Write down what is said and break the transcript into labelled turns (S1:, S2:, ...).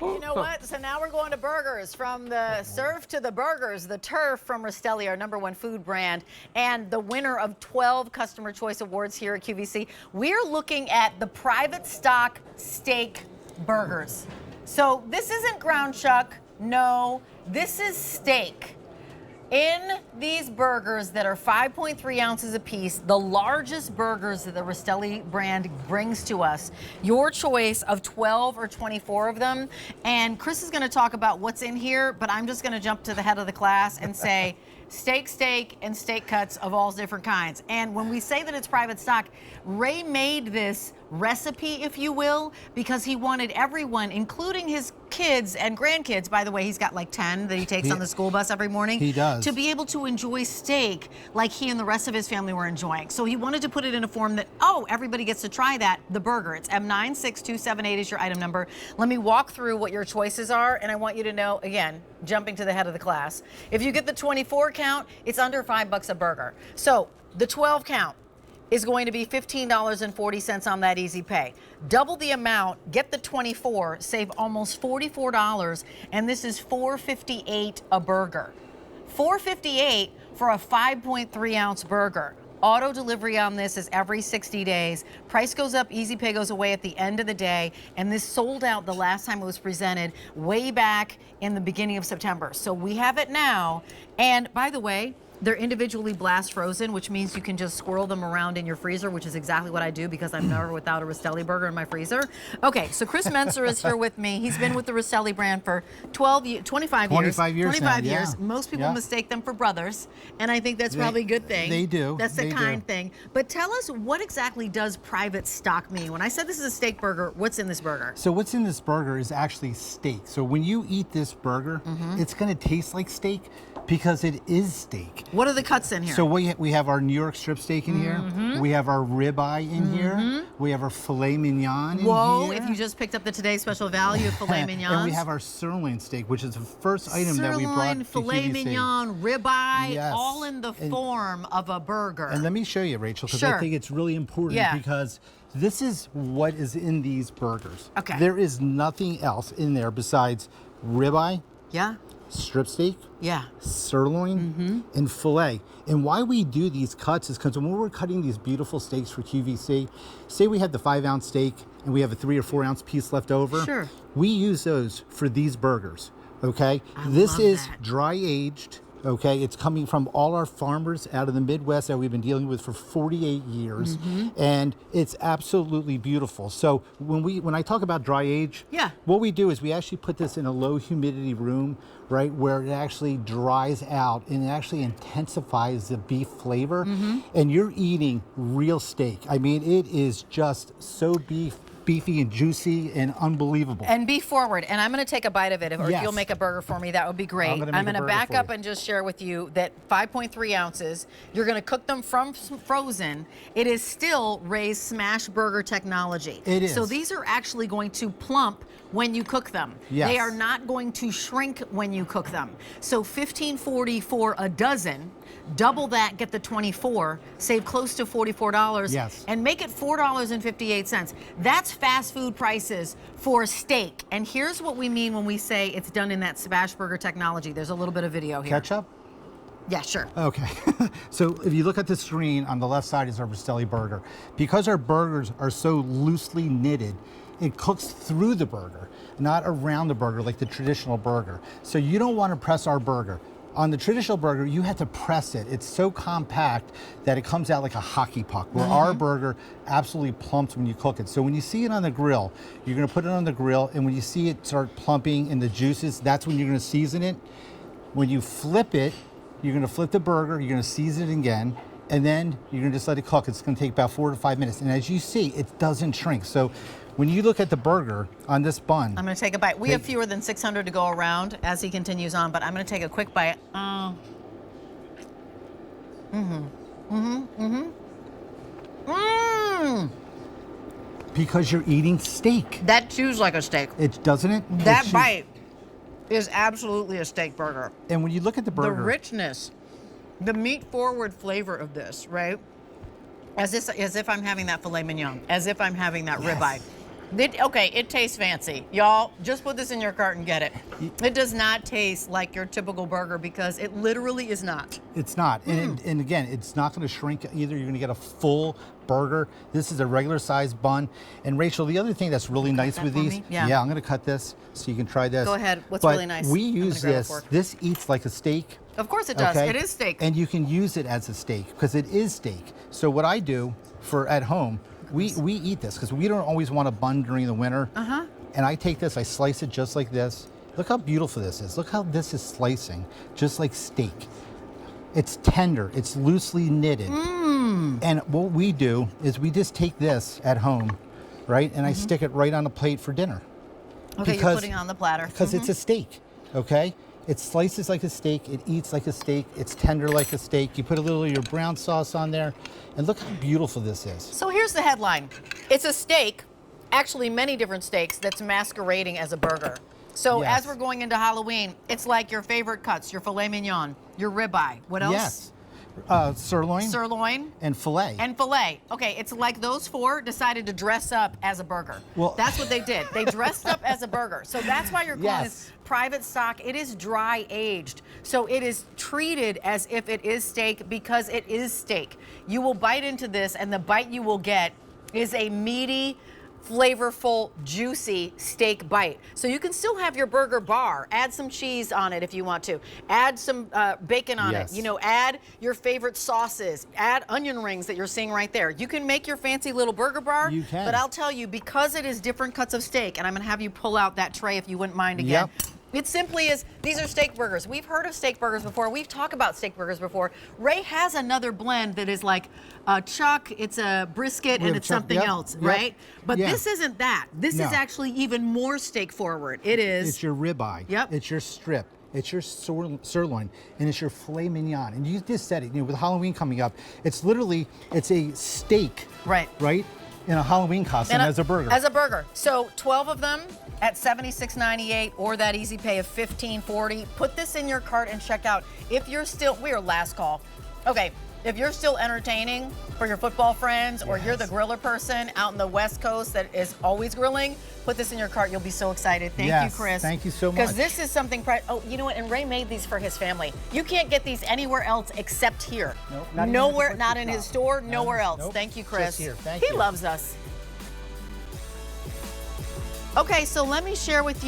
S1: You know what? So now we're going to burgers. From the surf to the burgers, the turf from Rastelli, our #1 food brand, and the winner of 12 Customer Choice Awards here at QVC. We're looking at the private stock steak burgers. So this isn't ground chuck. No, this is steak. In these burgers that are 5.3 ounces apiece, the largest burgers that the Rastelli brand brings to us, your choice of 12 or 24 of them. And Chris is going to talk about what's in here, but I'm just going to jump to the head of the class and say steak, and steak cuts of all different kinds. And when we say that it's private stock, Ray made this recipe, if you will, because he wanted everyone, including his kids and grandkids, by the way, he's got like 10 that he takes on the school bus every morning.
S2: He does.
S1: To be able to enjoy steak like he and the rest of his family were enjoying. So he wanted to put it in a form that, oh, everybody gets to try that, the burger. It's M96278 is your item number. Let me walk through what your choices are, and I want you to know, again, jumping to the head of the class, if you get the 24 count, it's under $5 a burger. So the 12 count is going to be $15.40 on that easy pay. Double the amount, get the 24, save almost $44, and this is $4.58 a burger. $4.58 for a 5.3 ounce burger. Auto delivery on this is every 60 days. Price goes up, easy pay goes away at the end of the day, and this sold out the last time it was presented way back in the beginning of September. So we have it now, and by the way, they're individually blast frozen, which means you can just swirl them around in your freezer, which is exactly what I do because I'm never without a Rastelli burger in my freezer. Okay, so Chris Menser is here with me. He's been with the Rastelli brand for 25 years.
S2: 25 years now, yeah.
S1: Most people mistake them for brothers, and I think that's probably a good thing.
S2: They do.
S1: That's the kind thing. But tell us, what exactly does private stock mean? When I said this is a steak burger, what's in this burger?
S2: So what's in this burger is actually steak. So when you eat this burger, it's going to taste like steak because it is steak.
S1: What are the cuts in here?
S2: So we have our New York strip steak in here. We have our ribeye in here. We have our filet mignon in here.
S1: Whoa, if you just picked up the Today's Special Value of filet mignons.
S2: And we have our sirloin steak, which is the first item that we brought to QVC.
S1: Filet mignon, ribeye, all in the form of a burger.
S2: And let me show you, Rachel, because I think it's really important because this is what is in these burgers.
S1: Okay.
S2: There is nothing else in there besides ribeye.
S1: Yeah.
S2: Strip steak,
S1: yeah,
S2: sirloin, and filet. And why we do these cuts is because when we're cutting these beautiful steaks for QVC, say we have the 5 ounce steak and we have a 3 or 4 ounce piece left over.
S1: Sure.
S2: We use those for these burgers. Okay. This is dry aged. Okay, it's coming from all our farmers out of the Midwest that we've been dealing with for 48 years, and it's absolutely beautiful. So when I talk about dry age, what we do is we actually put this in a low humidity room, right, where it actually dries out and it actually intensifies the beef flavor, and you're eating real steak. I mean, it is just so beefy and juicy and unbelievable.
S1: And be forward. And I'm going to take a bite of it. Or if you'll make a burger for me, that would be great. I'm going to back up and just share with you that 5.3 ounces, you're going to cook them from frozen. It is still Ray's smash burger technology.
S2: It is.
S1: So these are actually going to plump when you cook them.
S2: Yes.
S1: They are not going to shrink when you cook them. So $15.40 for a dozen. Double that, get the 24, save close to $44, and make it $4.58. That's fast food prices for steak. And here's what we mean when we say it's done in that smash burger technology. There's a little bit of video here.
S2: Ketchup?
S1: Yeah, sure.
S2: Okay. So if you look at the screen, on the left side is our Rastelli burger. Because our burgers are so loosely knitted, it cooks through the burger, not around the burger like the traditional burger. So you don't want to press our burger. On the traditional burger, you have to press it. It's so compact that it comes out like a hockey puck, where our burger absolutely plumps when you cook it. So when you see it on the grill, you're gonna put it on the grill, and when you see it start plumping in the juices, that's when you're gonna season it. When you flip it, you're gonna flip the burger, you're gonna season it again, and then you're gonna just let it cook. It's gonna take about 4 to 5 minutes. And as you see, it doesn't shrink. So when you look at the burger on this bun.
S1: I'm going to take a bite. We have fewer than 600 to go around as he continues on, but I'm going to take a quick bite.
S2: Because you're eating steak.
S1: That chews like a steak.
S2: It doesn't it?
S1: That bite is absolutely a steak burger.
S2: And when you look at the burger,
S1: the richness, the meat forward flavor of this, right? As if I'm having that filet mignon, as if I'm having that ribeye. Okay, it tastes fancy. Y'all, just put this in your cart and get it. It does not taste like your typical burger because it literally is not.
S2: It's not. And again, it's not going to shrink either. You're going to get a full burger. This is a regular size bun. And Rachel, the other thing that's really nice with these,
S1: Yeah.
S2: I'm going to cut this so you can try this.
S1: Go ahead. What's
S2: But
S1: really nice?
S2: We
S1: I'm
S2: use
S1: gonna grab a
S2: this.
S1: fork.
S2: This eats like a steak.
S1: Of course it does.
S2: Okay?
S1: It is steak.
S2: And you can use it as a steak because it is steak. So what I do for at home, we eat this because we don't always want a bun during the winter. And I take this, I slice it just like this. Look how beautiful this is. Look how this is slicing, just like steak. It's tender, it's loosely knitted. And what we do is we just take this at home, right? And I stick it right on a plate for dinner.
S1: Okay, you're putting it on the platter.
S2: Because it's a steak, okay? It slices like a steak, it eats like a steak, it's tender like a steak. You put a little of your brown sauce on there, and look how beautiful this is.
S1: So here's the headline. It's a steak, actually many different steaks, that's masquerading as a burger. So
S2: Yes.
S1: as we're going into Halloween, it's like your favorite cuts, your filet mignon, your ribeye. What else?
S2: Yes. Sirloin.
S1: Sirloin.
S2: And filet.
S1: And filet. Okay, it's like those four decided to dress up as a burger.
S2: Well-
S1: That's what they did. They dressed up as a burger. So that's why you're calling
S2: Yes.
S1: this private stock. It is dry aged. So it is treated as if it is steak because it is steak. You will bite into this and the bite you will get is a meaty, flavorful, juicy steak bite. So you can still have your burger bar. Add some cheese on it if you want to. Add some bacon on
S2: Yes.
S1: it. You know, add your favorite sauces. Add onion rings that you're seeing right there. You can make your fancy little burger bar.
S2: You can.
S1: But I'll tell you, because it is different cuts of steak, and I'm going to have you pull out that tray if you wouldn't mind again.
S2: Yep.
S1: It simply is, these are steak burgers. We've heard of steak burgers before. We've talked about steak burgers before. Ray has another blend that is like a chuck, it's a brisket,
S2: We
S1: and
S2: have
S1: it's
S2: chuck,
S1: something
S2: yep,
S1: else,
S2: yep,
S1: right? But
S2: yeah.
S1: this isn't that. This is
S2: No.
S1: actually even more steak forward. It is.
S2: It's your ribeye.
S1: Yep.
S2: It's your strip. It's your sirloin, and it's your filet mignon. And you just said it. You know, with Halloween coming up, it's literally it's a steak.
S1: Right.
S2: Right. In a Halloween costume
S1: And
S2: as a burger.
S1: As a burger. So 12 of them at $76.98 or that easy pay of $15.40. Put this in your cart and check out. If you're still, we are last call. Okay, if you're still entertaining for your football friends or you're the griller person out in the West Coast that is always grilling, put this in your cart. You'll be so excited. Thank you,
S2: Yes,
S1: Chris.
S2: thank you so
S1: Because
S2: much.
S1: this is something, oh, you know what? And Ray made these for his family. You can't get these anywhere else except here.
S2: Nope, not even
S1: Nowhere,
S2: at the
S1: not
S2: butcher
S1: in his
S2: shop.
S1: store,
S2: No,
S1: nowhere else.
S2: nope,
S1: Thank you,
S2: just
S1: Chris.
S2: here. Thank
S1: He
S2: you.
S1: loves us. Okay, so let me share with you